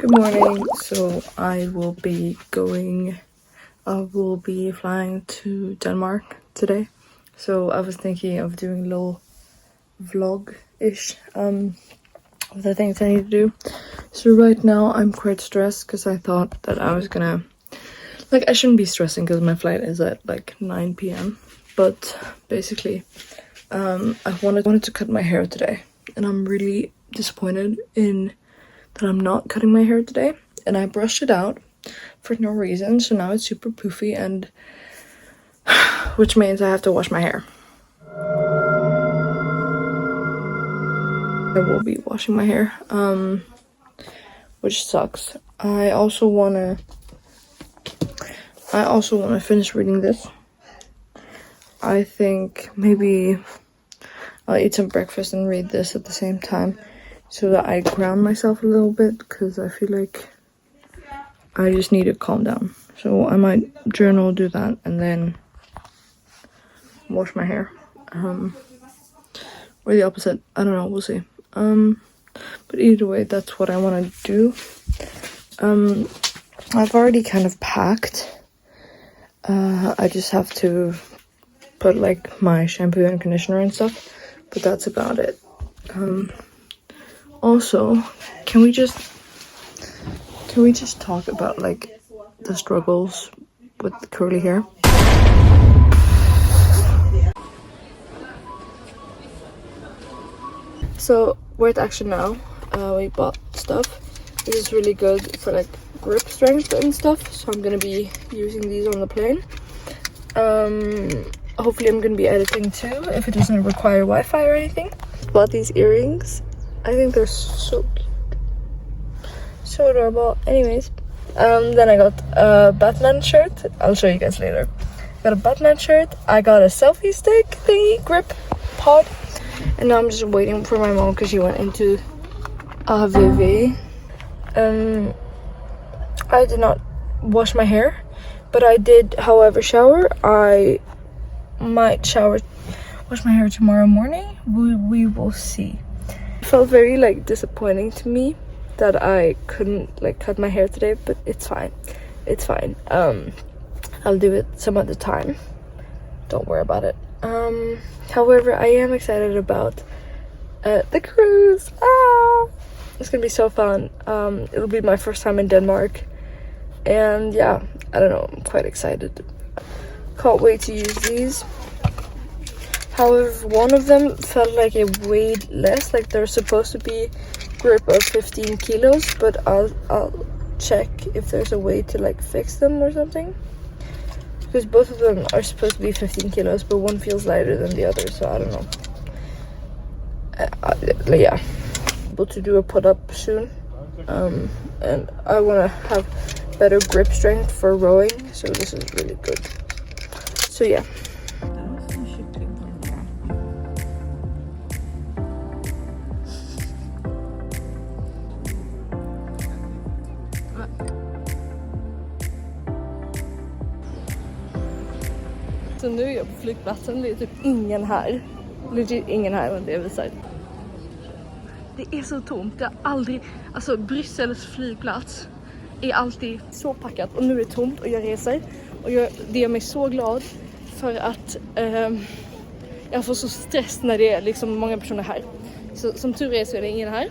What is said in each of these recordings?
Good morning. So I will be flying to Denmark today. So I was thinking of doing a little vlog-ish of the things I need to do. So right now I'm quite stressed because I thought that I was gonna, I shouldn't be stressing because my flight is at 9 p.m. But basically, I wanted to cut my hair today, and I'm really disappointed in that I'm not cutting my hair today. And I brushed it out for no reason, so now it's super poofy, and which means I have to wash my hair. I will be washing my hair, which sucks. I also wanna finish reading this. I think maybe I'll eat some breakfast and read this at the same time, so that I ground myself a little bit, because I feel like I just need to calm down. So I might journal, do that, and then wash my hair. Or the opposite. I don't know, we'll see. But either way, that's what I want to do. I've already kind of packed. I just have to put my shampoo and conditioner and stuff, but that's about it. Also, can we just talk about the struggles with curly hair? So we're at Action now. We bought stuff. This is really good for grip strength and stuff, so I'm gonna be using these on the plane. Hopefully I'm gonna be editing too, if it doesn't require Wi-Fi or anything. Bought these earrings. I think they're so cute, so adorable. Anyways, then I got a Batman shirt. I'll show you guys later. Got a Batman shirt. I got a selfie stick thingy, grip pod, and now I'm just waiting for my mom because she went into AVV. I did not wash my hair, but I did, however, shower. I might wash my hair tomorrow morning. We will see. It felt very disappointing to me that I couldn't cut my hair today, but it's fine. I'll do it some other time. Don't worry about it. However, I am excited about the cruise. It's gonna be so fun. It'll be my first time in Denmark, and yeah, I don't know, I'm quite excited. Can't wait to use these. However, one of them felt like it weighed less. They're supposed to be grip of 15 kilos, but I'll check if there's a way to fix them or something, because both of them are supposed to be 15 kilos, but one feels lighter than the other, so I don't know. Yeah, able to do a put-up soon, and I want to have better grip strength for rowing, so this is really good. So yeah. Så nu är jag på flygplatsen, det är typ ingen här. Legit ingen här, men det visar. Det är så tomt, det har aldrig... Alltså Bryssels flygplats är alltid så packat, och nu är det tomt och jag reser. Och det gör mig så glad, för att jag får så stress när det är många personer här. Så som tur är så är det ingen här.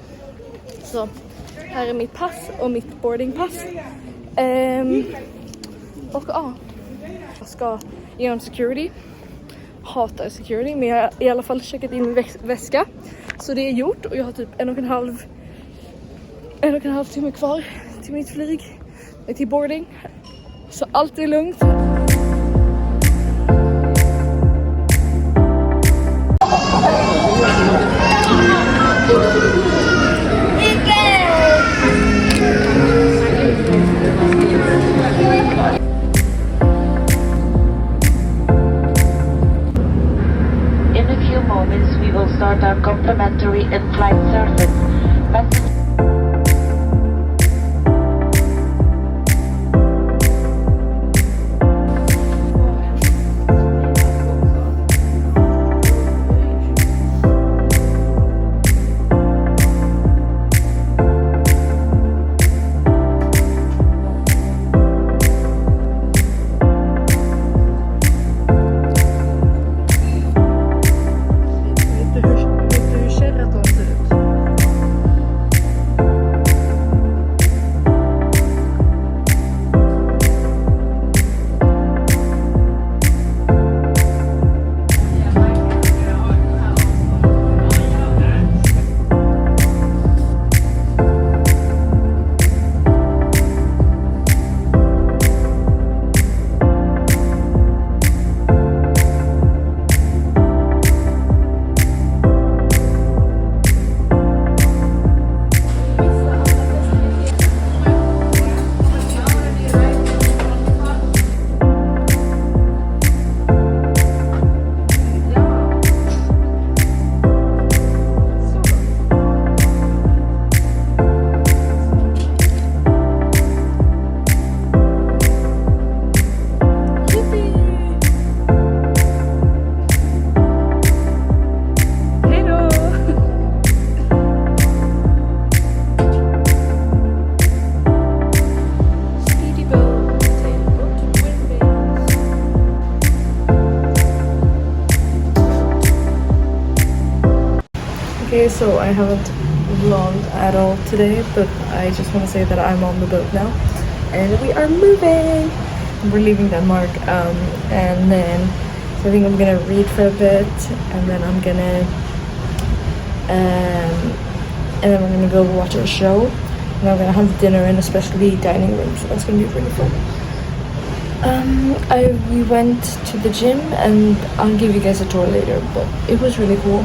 Så här är mitt pass och mitt boardingpass. Och ja, jag ska genom security. Hatar security, men jag har i alla fall checkat in min väska. Så det är gjort, och jag har typ en och en halv timme kvar till mitt flyg, till boarding. Så allt är lugnt. Start our complimentary in-flight service. so I haven't vlogged at all today, but I just want to say that I'm on the boat now and we are moving. We're leaving Denmark, and then so I think I'm gonna read for a bit, and then I'm gonna we're gonna go watch a show, and I'm gonna have dinner in a specialty dining room, so that's gonna be really fun. We went to the gym, and I'll give you guys a tour later, but it was really cool.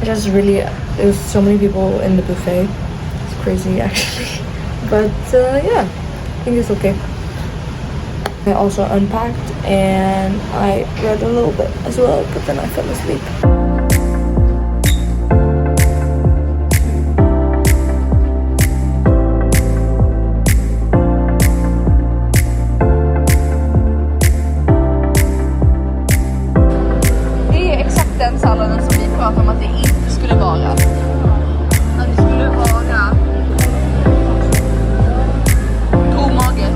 There was so many people in the buffet. It's crazy actually, but yeah, I think it's okay. I also unpacked and I read a little bit as well, but then I fell asleep. Det är exakt den salladen som vi pratade om att det inte skulle vara. Att det skulle vara god mage.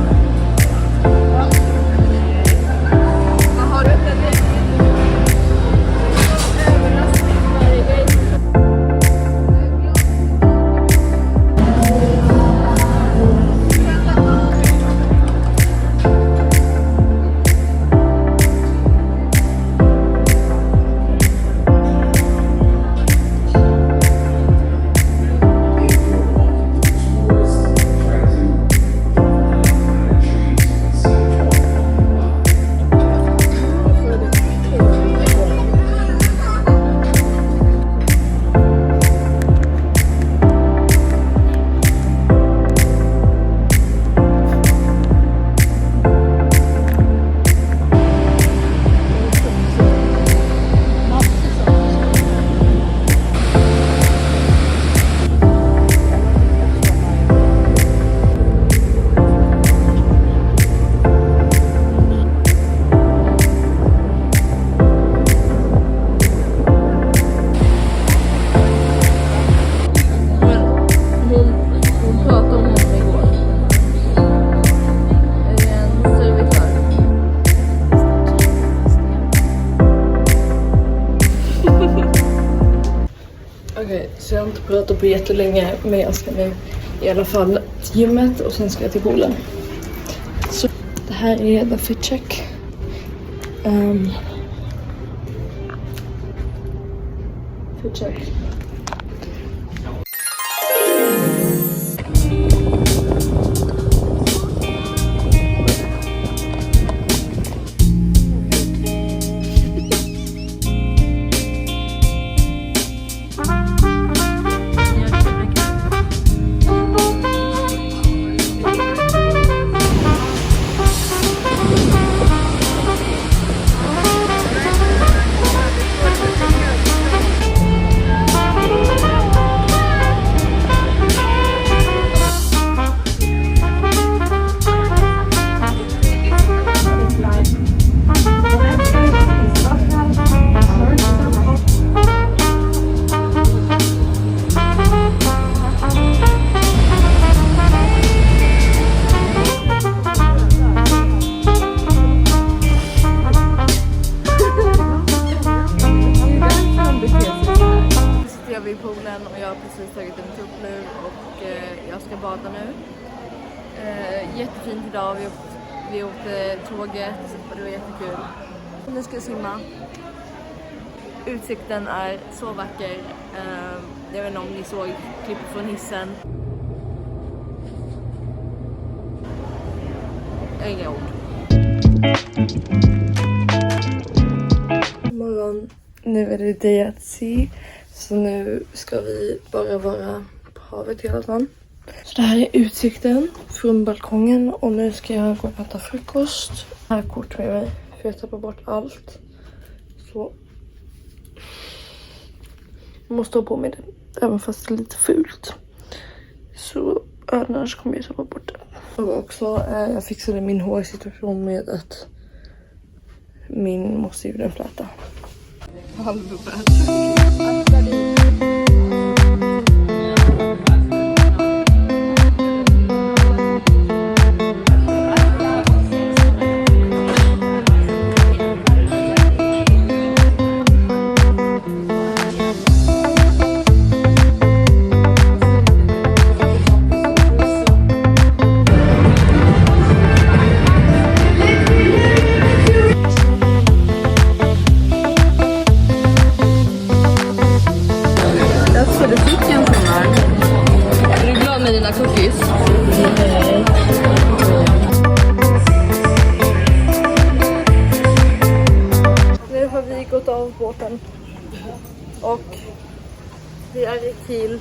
Vad har du? Okej, så jag har inte pratat på jättelänge, men jag ska nu i alla fall till gymmet och sen ska jag till poolen. Så det här är the fit check. Fit check. Vid poolen och jag har precis tagit en tupp nu och jag ska bada nu. Jättefint idag, vi åkte tåget och det var jättekul. Nu ska jag simma. Utsikten är så vacker. Jag vet inte om ni såg klippet från hissen. Inga ord. Morgon, nu är det day at sea. Så nu ska vi bara vara på havet hela dagen. Så det här är utsikten från balkongen och nu ska jag gå och äta frukost. Jag har kort med mig för jag tappar bort allt. Så jag måste ha på mig det även fast det är lite fult. Så annars kommer jag tappa bort det. Och också jag fixade min hårsituation med att min måste ju den fläta. med dina cookies? Nu har vi gått av båten och vi är i Kiel.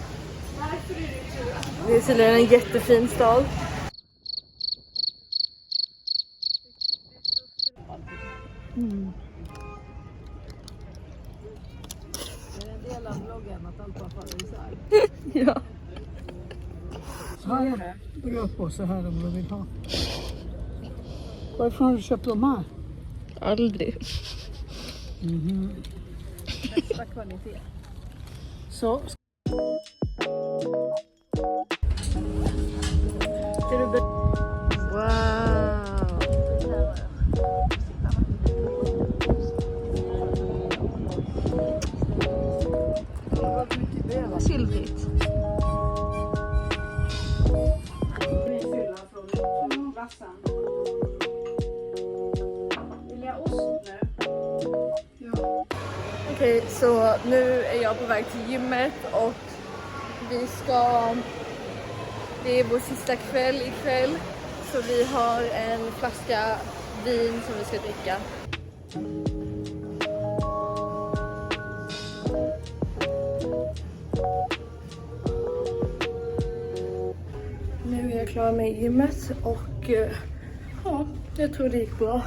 Det är tydligen en jättefin stad. Mm. Det är en del av bloggen att allt bara faller isär. Ja. Så här är det. Lägg upp på så här om du vill ha. Varifrån har du köpt de här? Aldrig. Bästa kvalitet. Så. Wow. Silvrigt. Okej, så nu är jag på väg till gymmet och det är vår sista kväll ikväll. Så vi har en flaska vin som vi ska dricka. Nu är jag klar med gymmet och ja, jag tror det gick bra.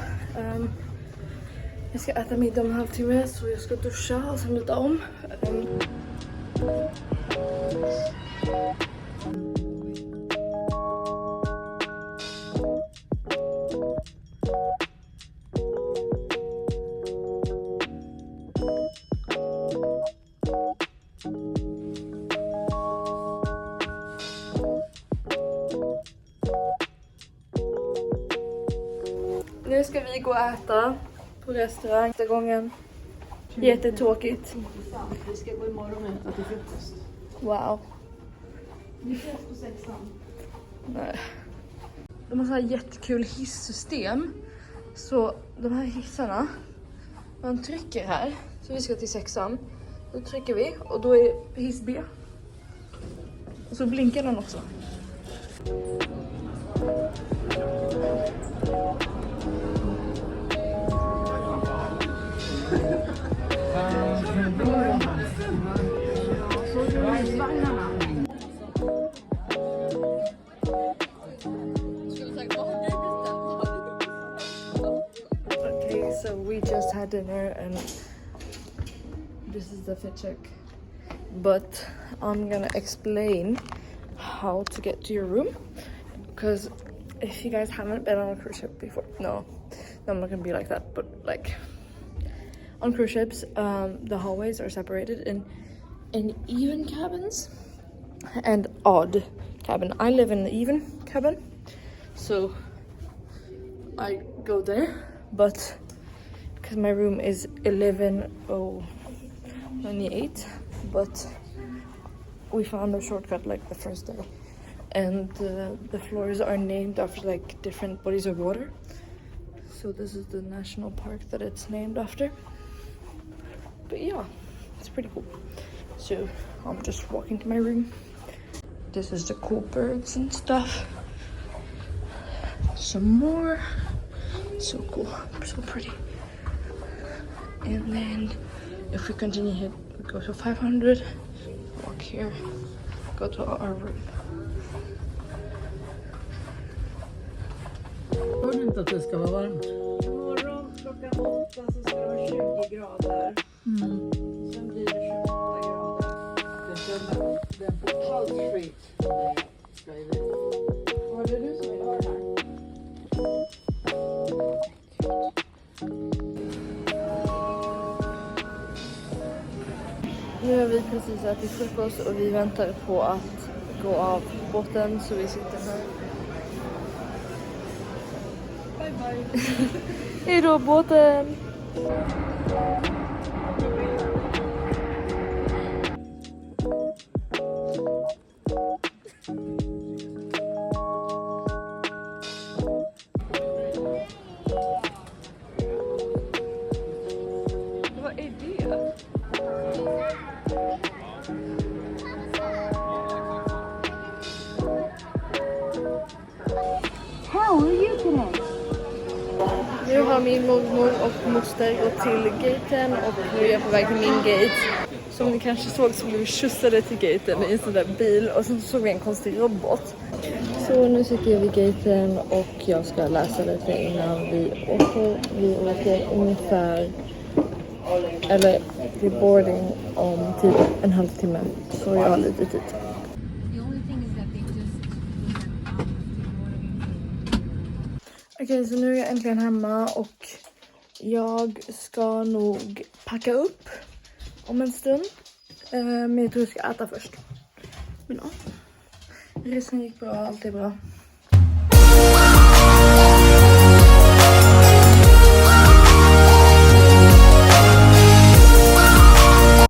Jag ska äta middag om en halvtimme så jag ska duscha och sen byta om. Nu ska vi gå och äta på restaurang nästa gången. Jättetråkigt. Vi ska gå imorgon och äta till frukost. Wow. Vi ses på 6:an. Nej. De har så här jättekul hissystem. Så de här hissarna, man trycker här, så vi ska till 6:an. Då trycker vi och då är hiss B. Och så blinkar den också. Okay, so we just had dinner and this is the fit check. But I'm gonna explain how to get to your room, because if you guys haven't been on a cruise ship before, no, I'm not gonna be like that, but like on cruise ships, the hallways are separated in even cabins and odd cabin. I live in the even cabin, so I go there, but because my room is 11:98, but we found a shortcut like the first day, and the floors are named after like different bodies of water. So this is the national park that it's named after. But yeah, it's pretty cool. So I'm just walking to my room. This is the cool birds and stuff. Some more. So cool, so pretty. And then if we continue here, we go to 500, walk here, go to our room. Hör ni inte att det ska vara varmt? Imorgon klockan 8 så ska det vara 20 grader. Sen blir det 28 grader. Den på Wall Street ska ju det. Var det du som vill ha det här? Nu har vi precis ätit frukost och vi väntar på att gå av båten, så vi sitter här. Bye bye. Hej då båten! Vad är det? How are you today? Nu har min mormor och moster gått till gaten och nu är jag på väg till min gate. Som ni kanske såg så blev vi skjutsade till gaten i en sån där bil och sen såg vi en konstig robot. Så nu sitter jag vid gaten och jag ska läsa lite innan vi åker. Vi åker ungefär, eller vi boarding om typ en halvtimme. Så jag har lite tid. Okej, så nu är jag äntligen hemma och jag ska nog packa upp om en stund. Men jag tror jag ska äta först. Men ja, resan gick bra, allt är bra.